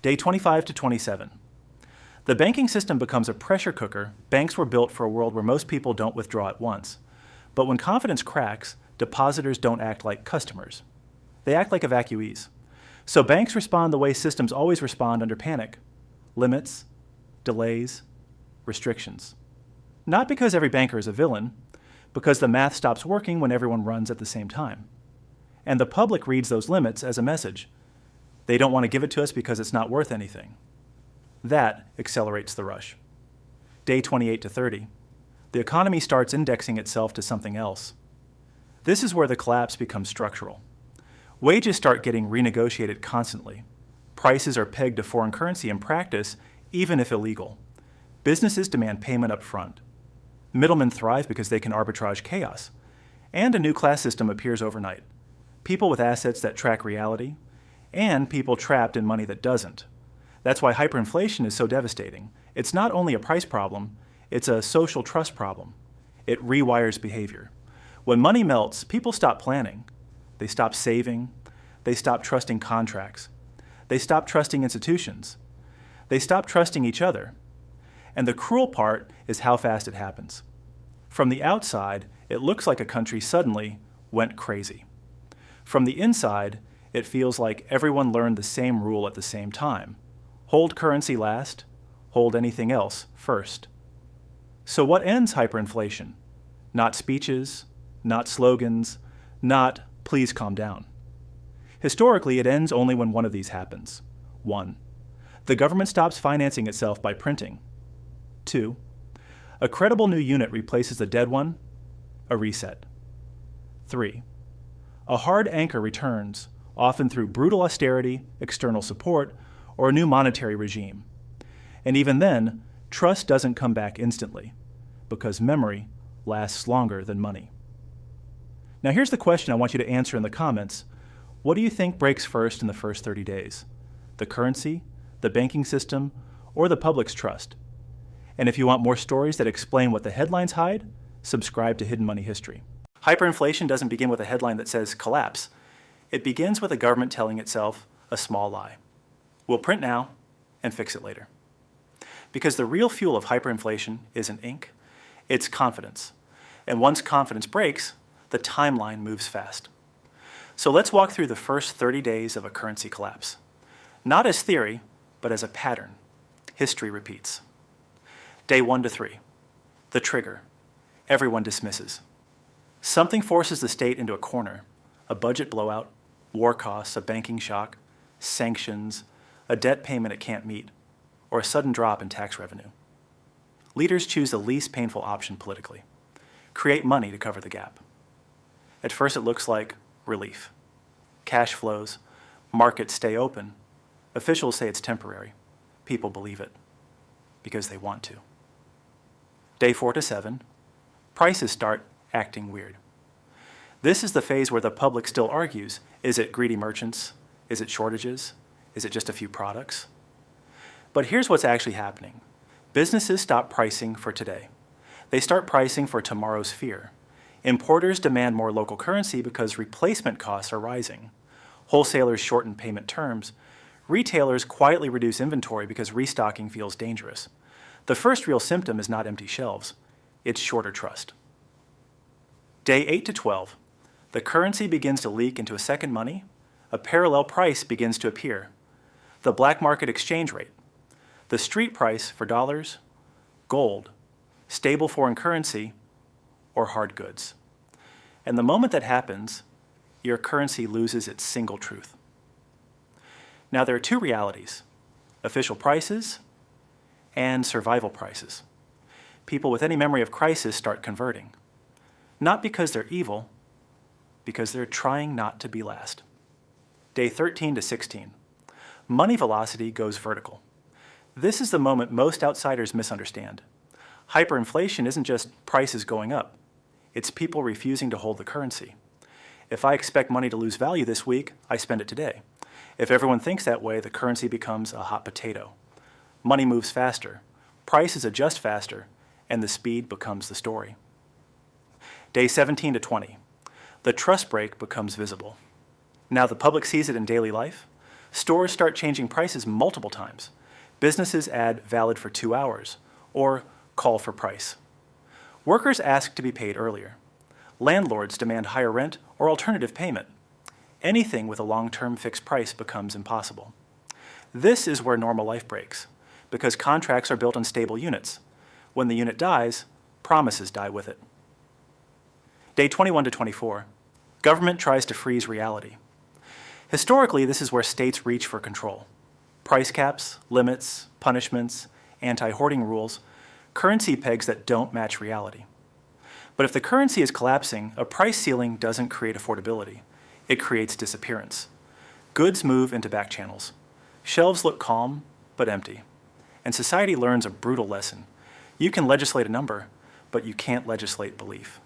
Day 25 to 27. The banking system becomes a pressure cooker. Banks were built for a world where most people don't withdraw at once. But when confidence cracks, depositors don't act like customers. They act like evacuees. So banks respond the way systems always respond under panic: limits, delays, restrictions. Not because every banker is a villain, because the math stops working when everyone runs at the same time. And the public reads those limits as a message. They don't want to give it to us because it's not worth anything. That accelerates the rush. Day 28 to 30. The economy starts indexing itself to something else. This is where the collapse becomes structural. Wages start getting renegotiated constantly. Prices are pegged to foreign currency in practice, even if illegal. Businesses demand payment up front. Middlemen thrive because they can arbitrage chaos. And a new class system appears overnight. People with assets that track reality, and people trapped in money that doesn't. That's why hyperinflation is so devastating. It's not only a price problem, it's a social trust problem. It rewires behavior. When money melts, people stop planning. They stop saving. They stop trusting contracts. They stop trusting institutions. They stop trusting each other. And the cruel part is how fast it happens. From the outside, it looks like a country suddenly went crazy. From the inside, it feels like everyone learned the same rule at the same time. Hold currency last, hold anything else first. So what ends hyperinflation? Not speeches, not slogans, not "please calm down." Historically, it ends only when one of these happens. 1. The government stops financing itself by printing. 2. A credible new unit replaces a dead one, a reset. 3. A hard anchor returns, often through brutal austerity, external support, or a new monetary regime. And even then, trust doesn't come back instantly, because memory lasts longer than money. Now here's the question I want you to answer in the comments. What do you think breaks first in the first 30 days? The currency, the banking system, or the public's trust? And if you want more stories that explain what the headlines hide, subscribe to Hidden Money History. Hyperinflation doesn't begin with a headline that says collapse. It begins with a government telling itself a small lie. We'll print now and fix it later. Because the real fuel of hyperinflation isn't ink, it's confidence. And once confidence breaks, the timeline moves fast. So let's walk through the first 30 days of a currency collapse. Not as theory, but as a pattern. History repeats. Day 1 to 3. The trigger. Everyone dismisses. Something forces the state into a corner. A budget blowout, war costs, a banking shock, sanctions, a debt payment it can't meet, or a sudden drop in tax revenue. Leaders choose the least painful option politically. Create money to cover the gap. At first it looks like relief. Cash flows, markets stay open. Officials say it's temporary. People believe it because they want to. Day 4 to 7, prices start acting weird. This is the phase where the public still argues, is it greedy merchants? Is it shortages? Is it just a few products? But here's what's actually happening. Businesses stop pricing for today. They start pricing for tomorrow's fear. Importers demand more local currency because replacement costs are rising. Wholesalers shorten payment terms. Retailers quietly reduce inventory because restocking feels dangerous. The first real symptom is not empty shelves. It's shorter trust. Day 8 to 12. The currency begins to leak into a second money. A parallel price begins to appear. The black market exchange rate. The street price for dollars, gold, stable foreign currency, or hard goods. And the moment that happens, your currency loses its single truth. Now there are two realities: official prices and survival prices. People with any memory of crisis start converting. Not because they're evil, because they're trying not to be last. Day 13 to 16. Money velocity goes vertical. This is the moment most outsiders misunderstand. Hyperinflation isn't just prices going up. It's people refusing to hold the currency. If I expect money to lose value this week, I spend it today. If everyone thinks that way, the currency becomes a hot potato. Money moves faster, prices adjust faster, and the speed becomes the story. Day 17 to 20. The trust break becomes visible. Now the public sees it in daily life. Stores start changing prices multiple times. Businesses add valid for 2 hours, or call for price. Workers ask to be paid earlier. Landlords demand higher rent or alternative payment. Anything with a long-term fixed price becomes impossible. This is where normal life breaks, because contracts are built on stable units. When the unit dies, promises die with it. Day 21 to 24. Government tries to freeze reality. Historically, this is where states reach for control. Price caps, limits, punishments, anti-hoarding rules, currency pegs that don't match reality. But if the currency is collapsing, a price ceiling doesn't create affordability. It creates disappearance. Goods move into back channels. Shelves look calm, but empty. And society learns a brutal lesson. You can legislate a number, but you can't legislate belief.